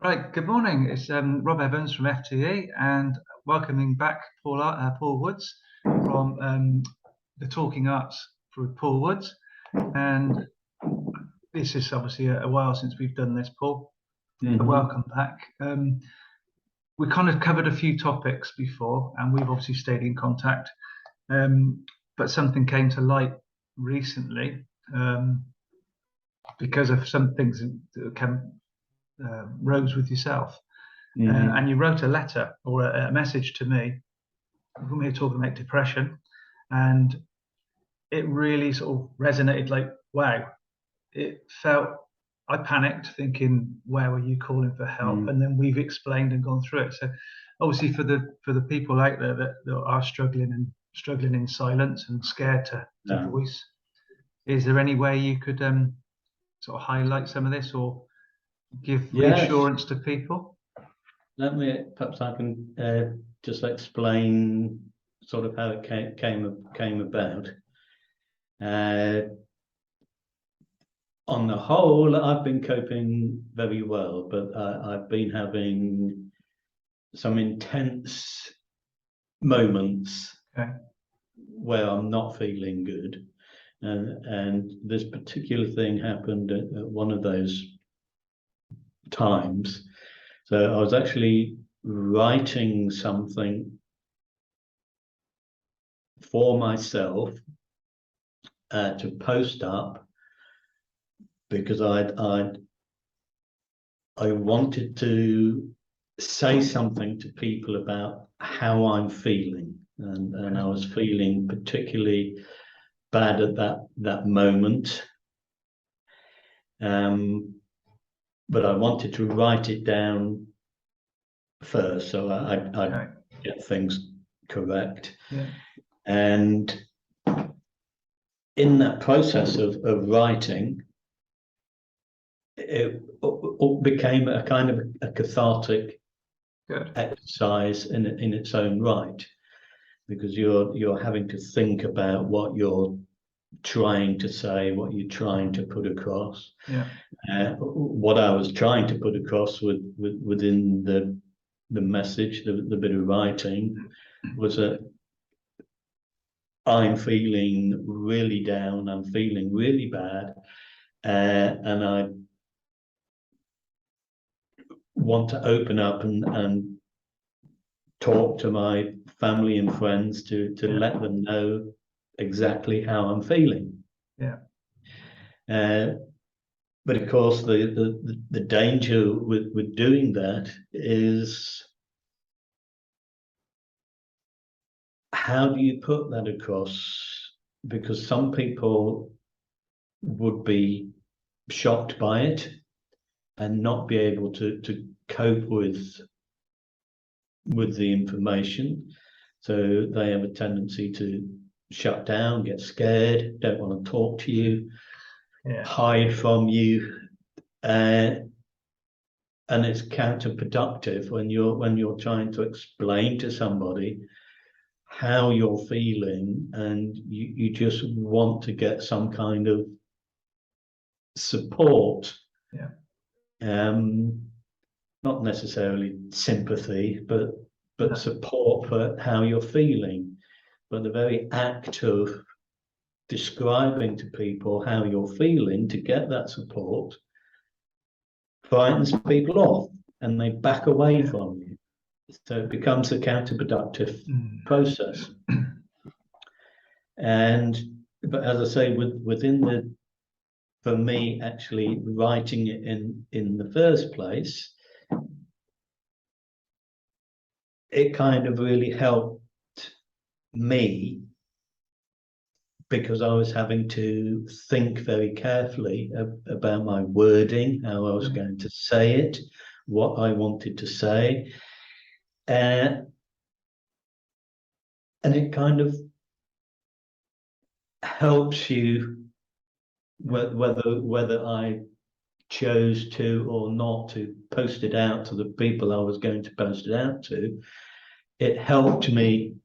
Right, good morning. It's Rob Evans from FTE and welcoming back Paul Woods from the Talking Arts for Paul Woods. And this is obviously a while since we've done this, Paul. So welcome back. We kind of covered a few topics before and we've obviously stayed in contact. But something came to light recently because of some things that rose with yourself. And you wrote a letter or a message to me when we were talking about depression, and it really sort of resonated. Like, wow, it felt, I panicked thinking, where were you calling for help? And then we've explained and gone through it. So obviously for the people out there that are struggling in silence and scared to voice, is there any way you could sort of highlight some of this or give reassurance to people? Perhaps I can just explain sort of how it came about. On the whole, I've been coping very well, but I've been having some intense moments where I'm not feeling good, and this particular thing happened at one of those times. So I was actually writing something for myself to post up because I wanted to say something to people about how I'm feeling, and I was feeling particularly bad at that moment. But I wanted to write it down first, so I get things correct. And in that process of writing, it became a kind of a cathartic exercise in its own right, because you're having to think about what you're trying to say, what you're trying to put across. What I was trying to put across within the message, the bit of writing, was that I'm feeling really down, I'm feeling really bad, and I want to open up and talk to my family and friends to let them know exactly how I'm feeling. But of course, the danger with doing that is, how do you put that across? Because some people would be shocked by it and not be able to cope with the information. So they have a tendency to shut down, get scared, don't want to talk to you, hide from you, and it's counterproductive when you're trying to explain to somebody how you're feeling, and you just want to get some kind of support. Not necessarily sympathy, but support for how you're feeling. But the very act of describing to people how you're feeling to get that support frightens people off, and they back away from you. So it becomes a counterproductive process. But as I say, within for me, actually writing it in the first place, it kind of really helped me, because I was having to think very carefully about my wording, how I was going to say it, what I wanted to say. And it kind of helps you, whether I chose to or not to post it out to the people I was going to post it out to. It helped me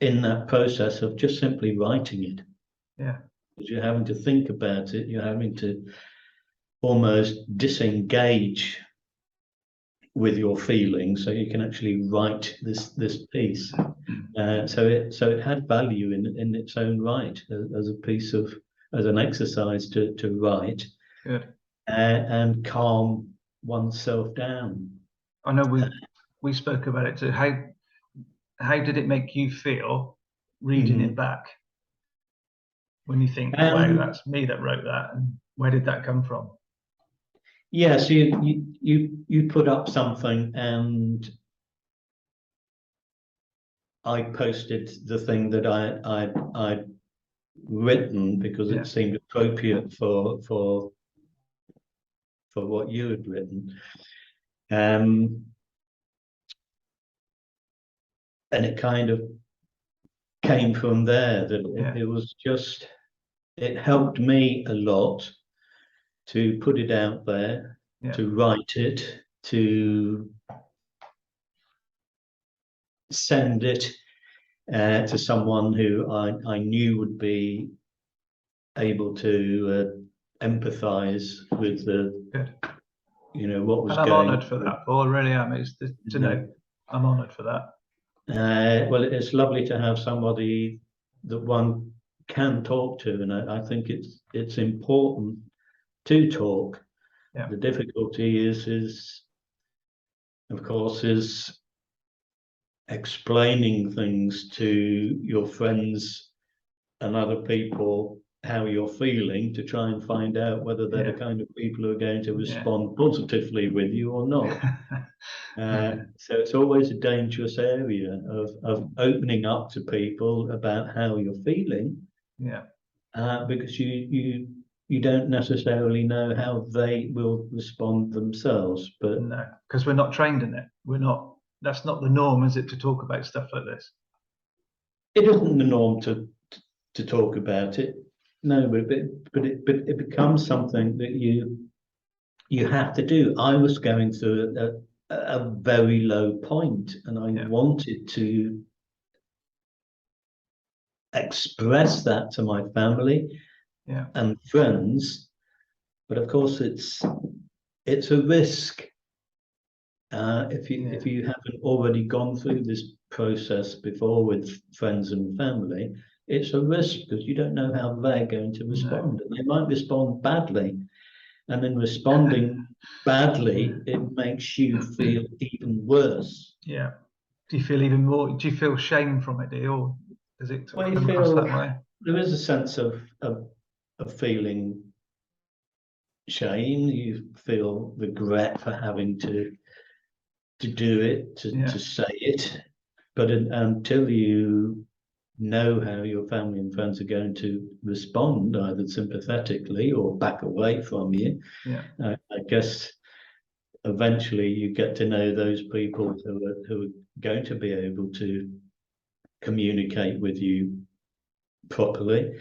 in that process of just simply writing it. Because you're having to think about it, you're having to almost disengage with your feelings, so you can actually write this piece. So it had value in its own right as a piece of as an exercise to write. Good. And calm oneself down. I know we spoke about it too. How did it make you feel reading it back? When you think, wow, that's me that wrote that, and where did that come from? Yeah, so you put up something, and I posted the thing that I'd written because it seemed appropriate for what you had written. And it kind of came from there, that it was just, it helped me a lot to put it out there, to write it, to send it to someone who I knew would be able to empathize with what was and I'm going honoured for that, Paul. I really am. It's to know I'm honoured for that. Well, it's lovely to have somebody that one can talk to, and I think it's important to talk. The difficulty is of course explaining things to your friends and other people how you're feeling, to try and find out whether they're the kind of people who are going to respond positively with you or not. So it's always a dangerous area of opening up to people about how you're feeling. Because you don't necessarily know how they will respond themselves. But no, because we're not trained in it. That's not the norm, is it, to talk about stuff like this? It isn't the norm to talk about it. No, but it becomes something that you have to do. I was going through a very low point, and I wanted to express that to my family and friends, but of course it's a risk. If you haven't already gone through this process before with friends and family, it's a risk because you don't know how they're going to respond, and they might respond badly. And in responding badly, it makes you feel even worse. Yeah. Do you feel even more? Do you feel shame from it, do you? Or does it Well, come across that way? there is a sense of feeling shame. You feel regret for having to do it, to say it. But until you know how your family and friends are going to respond, either sympathetically or back away from you, I guess eventually you get to know those people who are going to be able to communicate with you properly,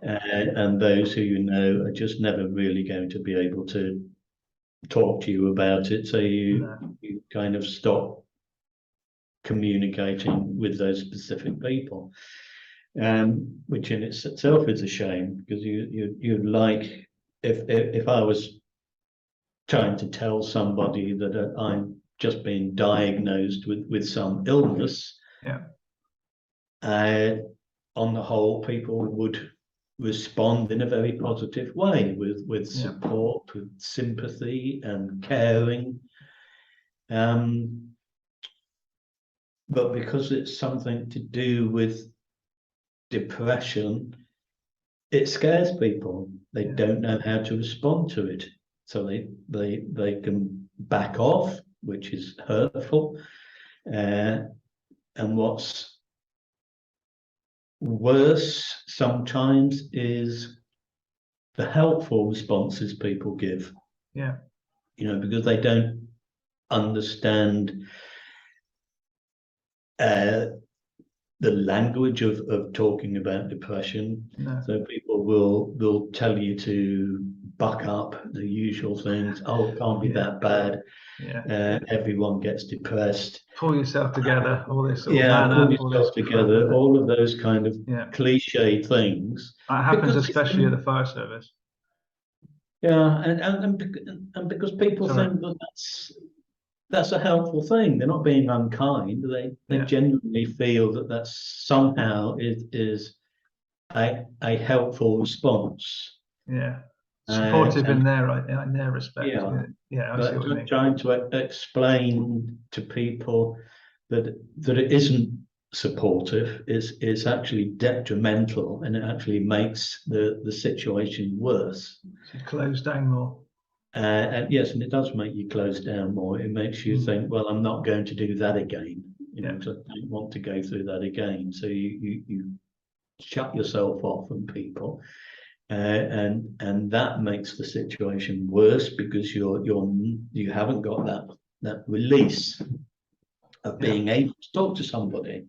and those who you know are just never really going to be able to talk to you about it. So you kind of stop communicating with those specific people, which in itself is a shame, because you'd like, if I was trying to tell somebody that I'm just been diagnosed with some illness, on the whole, people would respond in a very positive way with support, with sympathy and caring. But because it's something to do with depression, it scares people. They don't know how to respond to it. So they can back off, which is hurtful. And what's worse sometimes is the helpful responses people give. Because they don't understand the language of talking about depression. So people will tell you to buck up, the usual things. Oh, it can't be that bad. Everyone gets depressed. Pull yourself together. All this sort of pull yourself together. All of those kind of cliche things. That happens especially at the fire service. Yeah, and because people think that that's a helpful thing. They're not being unkind. They genuinely feel that that somehow is a helpful response. Yeah, supportive in their respect. Yeah, Yeah, I see but what you mean. trying to explain to people that it isn't supportive is actually detrimental, and it actually makes the situation worse. So you close down more. And yes, and it does make you close down more. It makes you think, well, I'm not going to do that again. You know, because I don't want to go through that again. So you shut yourself off from people, and that makes the situation worse because you haven't got that release of being able to talk to somebody.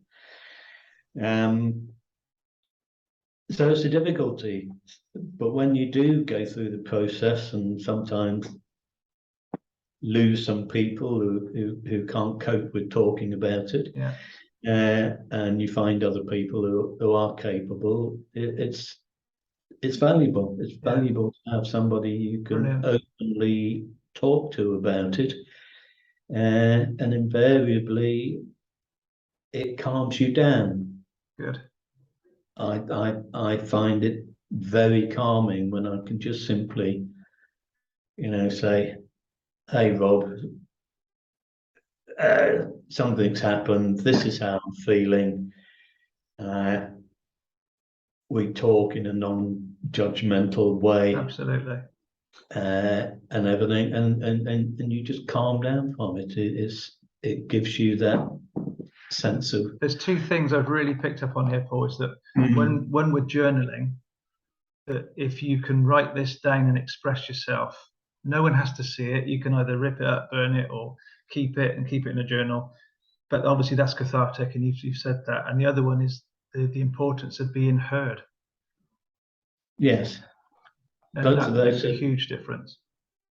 So it's a difficulty, but when you do go through the process and sometimes lose some people who can't cope with talking about it, and you find other people who are capable, it's valuable. It's valuable to have somebody you can openly talk to about it, and invariably it calms you down. Good. I find it very calming when I can just simply, say, "Hey, Rob, something's happened. This is how I'm feeling." We talk in a non-judgmental way. Absolutely. And everything, and you just calm down from it. It gives you that sense of. There's two things I've really picked up on here, Paul, is that when we're journaling, that if you can write this down and express yourself, no one has to see it. You can either rip it up, burn it, or keep it in a journal. But obviously that's cathartic, and you've said that. And the other one is the importance of being heard. Yes, and that makes a huge difference.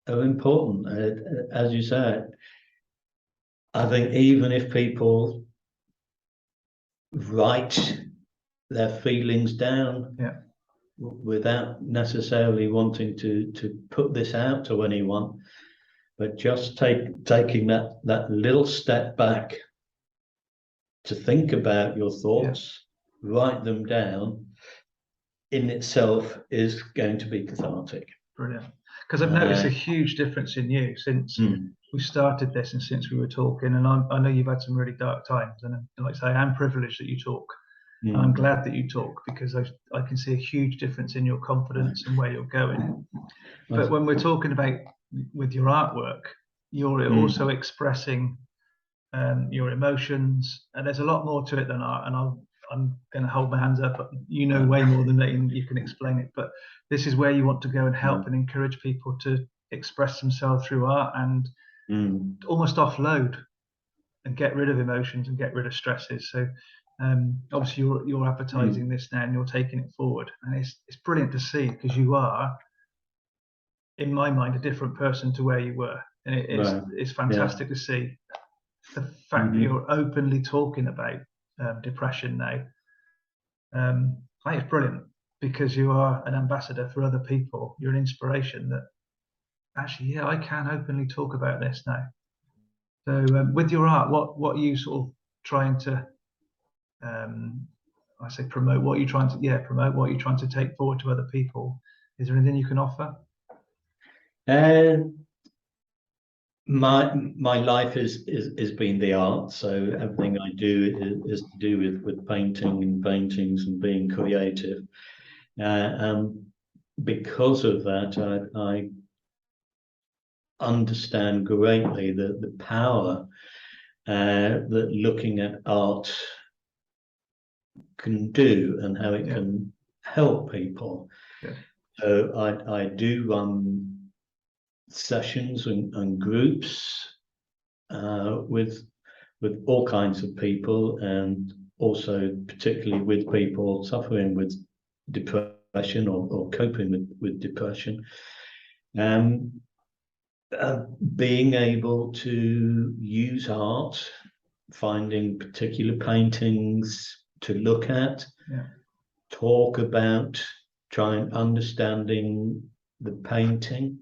Are important, as you said. I think even if people write their feelings down, without necessarily wanting to put this out to anyone, but just taking that little step back to think about your thoughts, write them down, in itself is going to be cathartic. Brilliant. Because I've noticed a huge difference in you since we started this and since we were talking. And I know you've had some really dark times. And like I say, I'm privileged that you talk. And I'm glad that you talk, because I can see a huge difference in your confidence and where you're going. But when we're talking about with your artwork, you're also expressing your emotions. And there's a lot more to it than art. And I'm going to hold my hands up. You know way more than me, and you can explain it. But this is where you want to go and help and encourage people to express themselves through art and almost offload and get rid of emotions and get rid of stresses. So obviously you're advertising this now and you're taking it forward, and it's brilliant to see, because you are, in my mind, a different person to where you were, and it's fantastic to see the fact that you're openly talking about depression now. I think it's brilliant, because you are an ambassador for other people. You're an inspiration that actually, I can openly talk about this now. So with your art, what are you sort of trying to, I say promote? What are you trying to promote? What are you trying to take forward to other people? Is there anything you can offer? My life is been the art, so everything I do is to do with painting and paintings and being creative. Because of that, I understand greatly the power that looking at art can do and how it can help people. So I do run sessions and groups with all kinds of people, and also particularly with people suffering with depression or coping with depression. Being able to use art, finding particular paintings to look at, talk about, trying understanding the painting,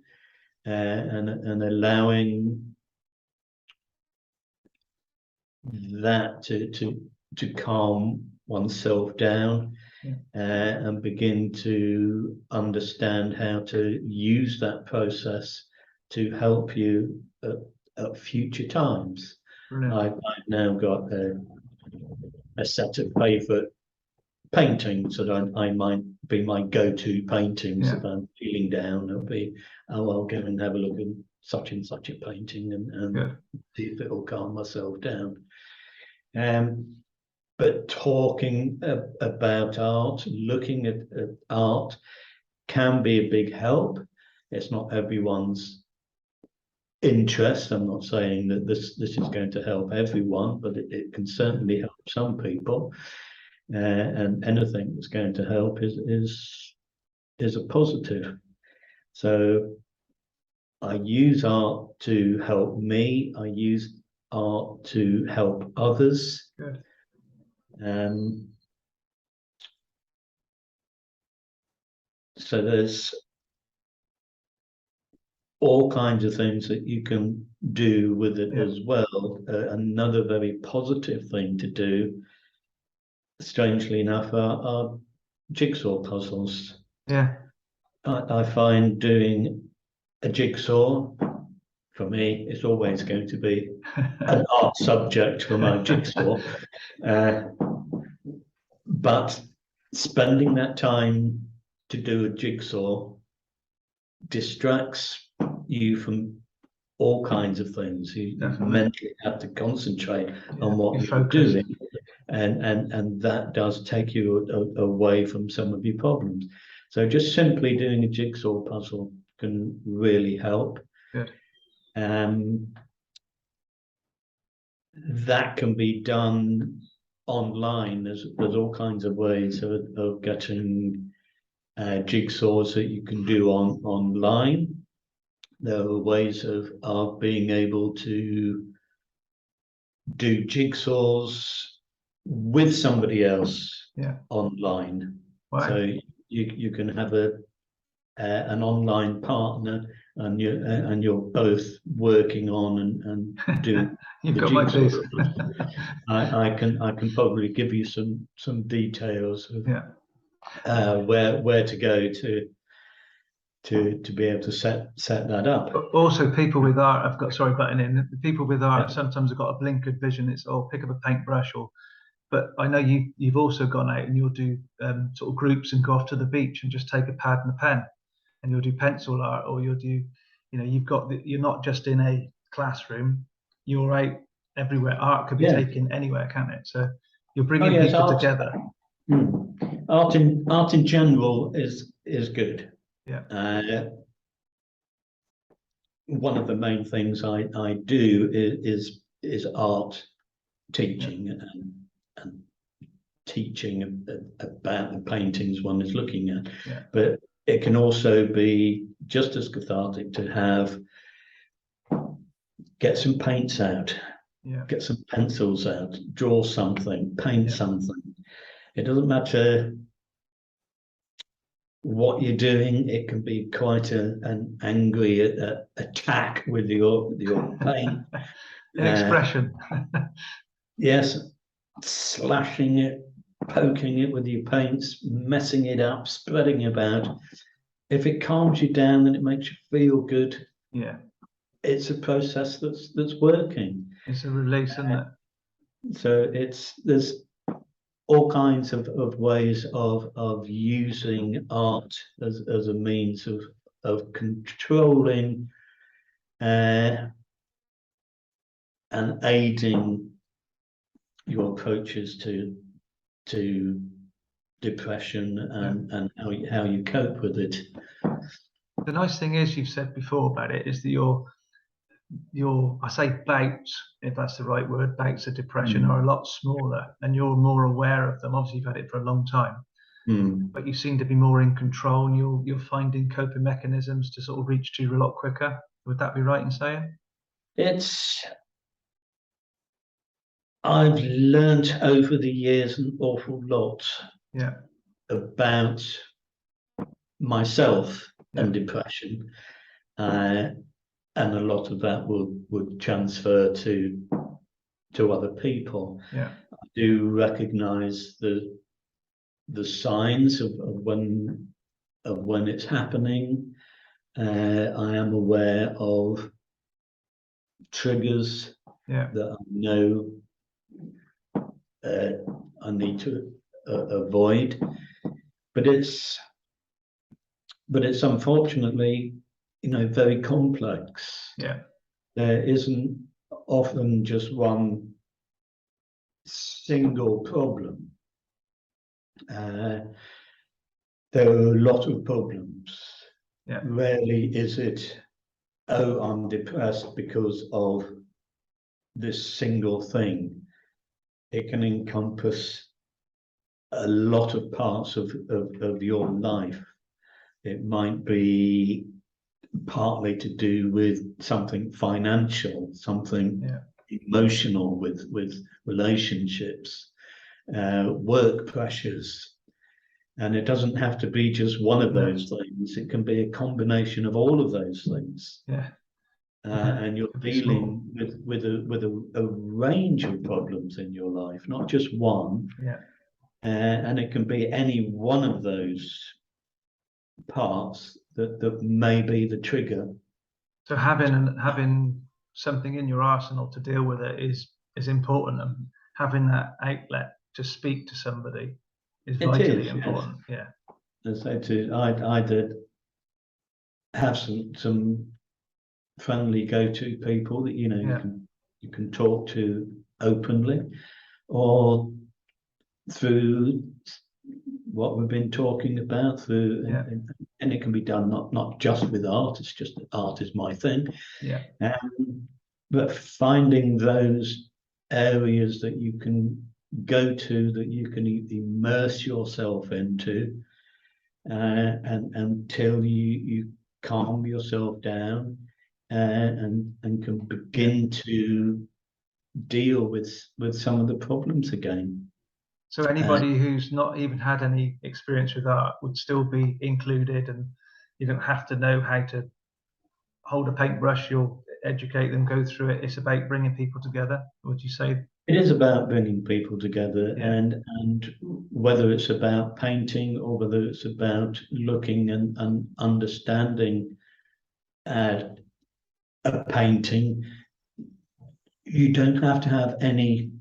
and allowing that to calm oneself down, and begin to understand how to use that process to help you at future times. I've now got a set of favourite paintings that I might be my go-to paintings. If I'm feeling down, it'll be, oh, I'll go and have a look at such and such a painting and see if it'll calm myself down. But talking about art, looking at art, can be a big help. It's not everyone's interest. I'm not saying that this is going to help everyone, but it can certainly help some people. And anything that's going to help is a positive. So I use art to help me. I use art to help others. Good. So there's all kinds of things that you can do with it as well. Another very positive thing to do, strangely enough, are jigsaw puzzles. I find doing a jigsaw, for me, it's always going to be an art subject for my jigsaw. But spending that time to do a jigsaw distracts you from all kinds of things. You mentally have to concentrate on what you're doing, and that does take you away from some of your problems. So just simply doing a jigsaw puzzle can really help. That can be done online. There's all kinds of ways of getting jigsaws that you can do online. There are ways of being able to do jigsaws with somebody else online. So you can have an online partner, and you're both working on and doing. You've got my taste. I can probably give you some details of where to go to be able to set that up. But also, people with art, butting in. People with art sometimes have got a blinkered vision. It's pick up a paintbrush, but I know you've also gone out and you'll do sort of groups and go off to the beach and just take a pad and a pen, and you'll do pencil art, or you'll do, you're not just in a classroom, you're out everywhere. Art could be taken anywhere, can't it? So you're bringing people together. Art in general is good. One of the main things I do is art teaching and teaching about the paintings one is looking at. But it can also be just as cathartic to get some paints out, get some pencils out, draw something, paint something. It doesn't matter what you're doing. It can be quite an angry attack with your paint. An expression. Yes, slashing it, poking it with your paints, messing it up, spreading about. If it calms you down and it makes you feel good, it's a process that's working. It's a release, isn't it? So there's all kinds of ways of using art as a means of controlling and aiding your approaches to depression and how you cope with it. The nice thing is, you've said before about it, is that your I say bouts, if that's the right word, bouts of depression are a lot smaller, and you're more aware of them. Obviously, you've had it for a long time, but you seem to be more in control, and you're finding coping mechanisms to sort of reach to you a lot quicker. Would that be right in saying? I've learned over the years an awful lot about myself and depression, and a lot of that would transfer to to other people. Yeah. I do recognize the signs of when it's happening. I am aware of triggers that I know I need to avoid, but it's unfortunately, very complex. Yeah. There isn't often just one single problem. There are a lot of problems. Yeah. Rarely is it, oh, I'm depressed because of this single thing. It can encompass a lot of parts of your life. It might be partly to do with something financial, something emotional with relationships, work pressures. And it doesn't have to be just one of those things. It can be a combination of all of those things. Yeah. And you're dealing with a range of problems in your life, not just one. Yeah. And it can be any one of those parts that may be the trigger. So having something in your arsenal to deal with it is important, and having that outlet to speak to somebody is vitally important. Yes. Yeah. As I said, I did have some friendly go-to people that you can talk to openly, or through what we've been talking about, and it can be done not just with art. It's just that art is my thing. Yeah. But finding those areas that you can go to, that you can immerse yourself into, and until you calm yourself down, and can begin to deal with some of the problems again. So anybody who's not even had any experience with art would still be included, and you don't have to know how to hold a paintbrush. You'll educate them, go through it. It's about bringing people together. Would you say? It is about bringing people together, and whether it's about painting or whether it's about looking and understanding at a painting, you don't have to have any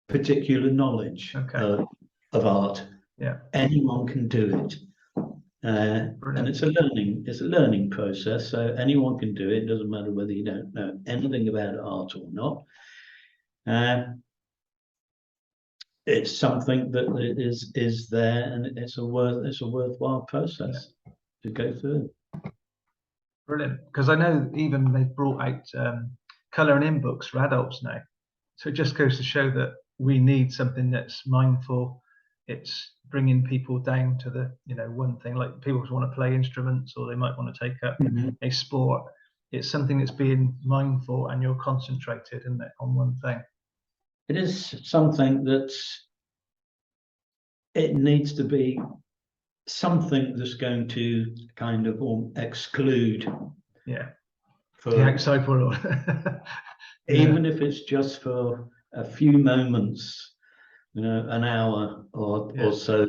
particular knowledge of art. Yeah. Anyone can do it. And it's a learning process. So anyone can do it. It doesn't matter whether you don't know anything about art or not. It's something that is there, and it's a worthwhile process to go through. Brilliant, because I know even they've brought out colouring in books for adults now. So it just goes to show that we need something that's mindful. It's bringing people down to the one thing. Like people want to play instruments, or they might want to take up a sport. It's something that's being mindful, and you're concentrated, isn't it, on one thing. It is something it needs to be something that's going to kind of exclude for the outside world. Even if it's just for a few moments, an hour or so,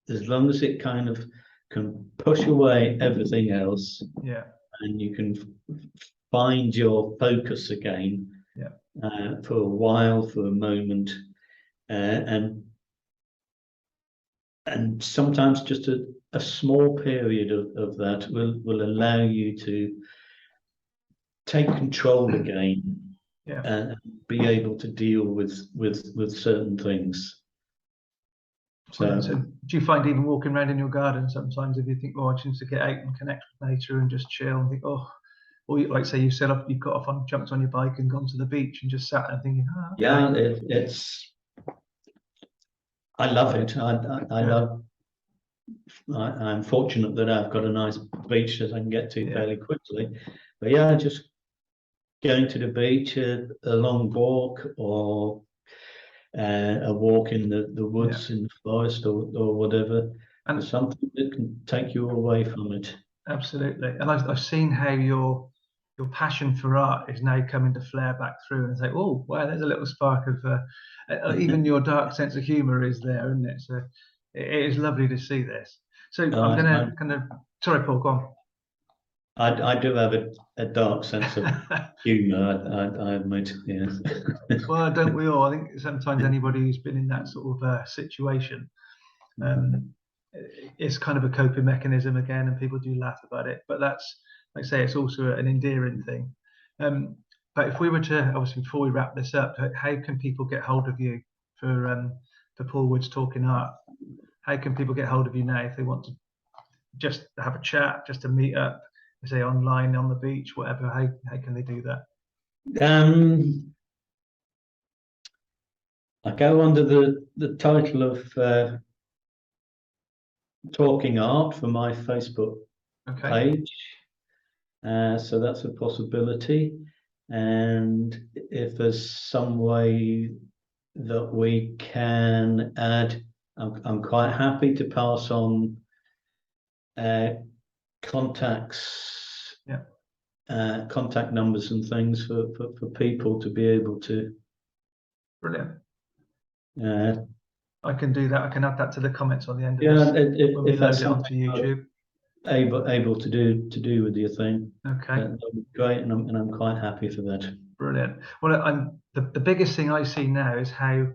as long as it kind of can push away everything else, and you can find your focus again, for a while, for a moment, and sometimes just a small period of that will allow you to take control again, and be able to deal with certain things. So do you find even walking around in your garden sometimes, if you think, oh, I just need to get out and connect with nature and just chill, and think, oh, or like say you've got off on, jumped on your bike and gone to the beach and just sat and thinking, I love it. I'm fortunate that I've got a nice beach that I can get to fairly quickly. But just going to the beach, a long walk, or a walk in the woods, in the forest, or whatever, and something that can take you away from it. Absolutely. And I've seen how your passion for art is now coming to flare back through and say, oh, wow, there's a little spark of even your dark sense of humor is there, isn't it? So it is lovely to see this. So I'm going to kind of, sorry, Paul, go on. I do have a dark sense of humour, I admit, yes. Well, don't we all? I think sometimes anybody who's been in that sort of situation, it's kind of a coping mechanism again, and people do laugh about it. But that's, like I say, it's also an endearing thing. But if we were to, obviously, before we wrap this up, how can people get hold of you for Paul Wood's Talking Art? How can people get hold of you now if they want to just have a chat, just to meet up, say online, on the beach, whatever? How can they do that? I go under the title of Talking Art for my Facebook page. So that's a possibility. And if there's some way that we can add, I'm quite happy to pass on contacts, contact numbers and things for people to be able to. Brilliant. I can do that. I can add that to the comments on the end of this. When we load it onto YouTube. Able to do with your thing. Okay. That would be great, and I'm quite happy for that. Brilliant. Well, the biggest thing I see now is how,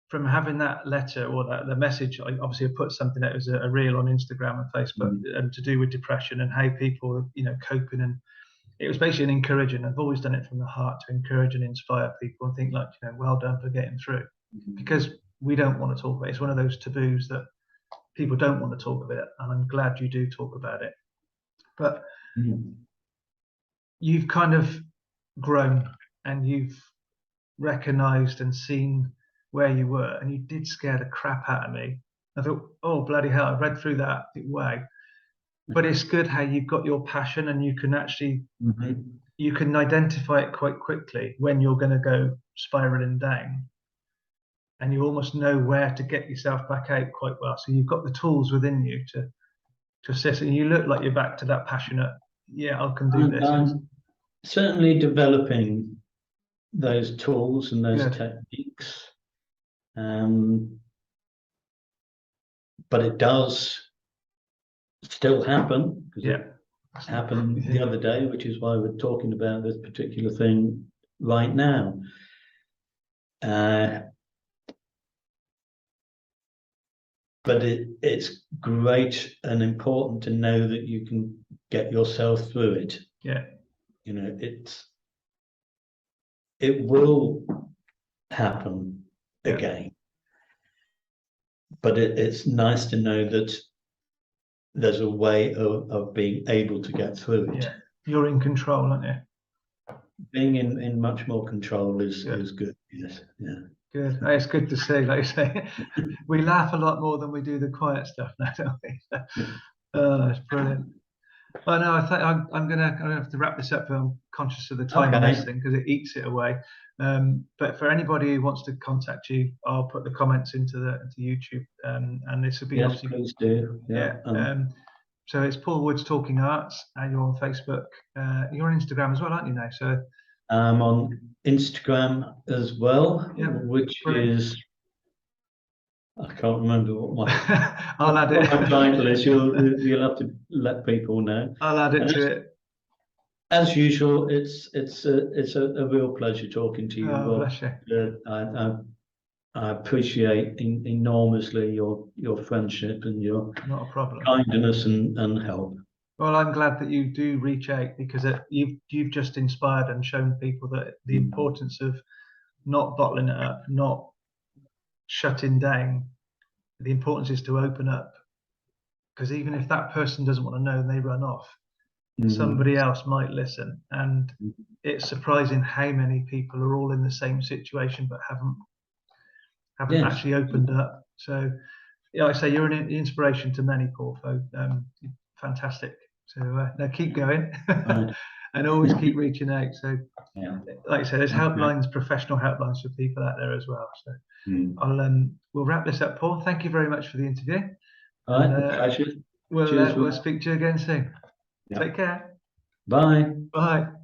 from having that letter or the message, I obviously put something that was a reel on Instagram and Facebook, and to do with depression and how people, coping, and it was basically an encouraging. I've always done it from the heart to encourage and inspire people and think like, well done for getting through, because we don't want to talk about it. It's one of those taboos that people don't want to talk about it, and I'm glad you do talk about it. But you've kind of grown and you've recognized and seen where you were, and you did scare the crap out of me. I thought, oh bloody hell, I read through that, wow. But it's good how you've got your passion, and you can actually you can identify it quite quickly when you're going to go spiraling down, and you almost know where to get yourself back out quite well. So you've got the tools within you to assess it, and you look like you're back to that passionate, I can do this. I'm certainly developing those tools and those techniques, but it does still happen, because it happened the other day, which is why we're talking about this particular thing right now. But it's great and important to know that you can get yourself through it. It will happen again, but it's nice to know that there's a way of being able to get through it. You're in control, aren't you? Being in much more control is good. Yes. Good. It's good to see. Like you say, we laugh a lot more than we do the quiet stuff now, don't we? Oh, that's brilliant. Well, no, I think I'm gonna have to wrap this up. I'm conscious of the time on this thing because it eats it away. But for anybody who wants to contact you, I'll put the comments into YouTube, and this will be obviously. Please do. So it's Paul Wood's Talking Arts, and you're on Facebook. You're on Instagram as well, aren't you now? So I'm on Instagram as well, which is, I can't remember what my I'll add it. What my title is. You'll have to let people know. I'll add it to it. As usual, it's a real pleasure talking to you. Oh, bless you. I appreciate enormously your friendship and your not a problem kindness and help. Well, I'm glad that you do reach out, because you've just inspired and shown people that the importance of not bottling it up, not shutting down. The importance is to open up, because even if that person doesn't want to know and they run off, somebody else might listen. And it's surprising how many people are all in the same situation but haven't actually opened up. So I say you're an inspiration to many, Paul. Fantastic. So now keep going and always keep reaching out. So like I said, there's helplines, professional helplines for people out there as well. So we'll wrap this up, Paul. Thank you very much for the interview. All right, pleasure. We'll speak to you again soon. Take care. Bye. Bye.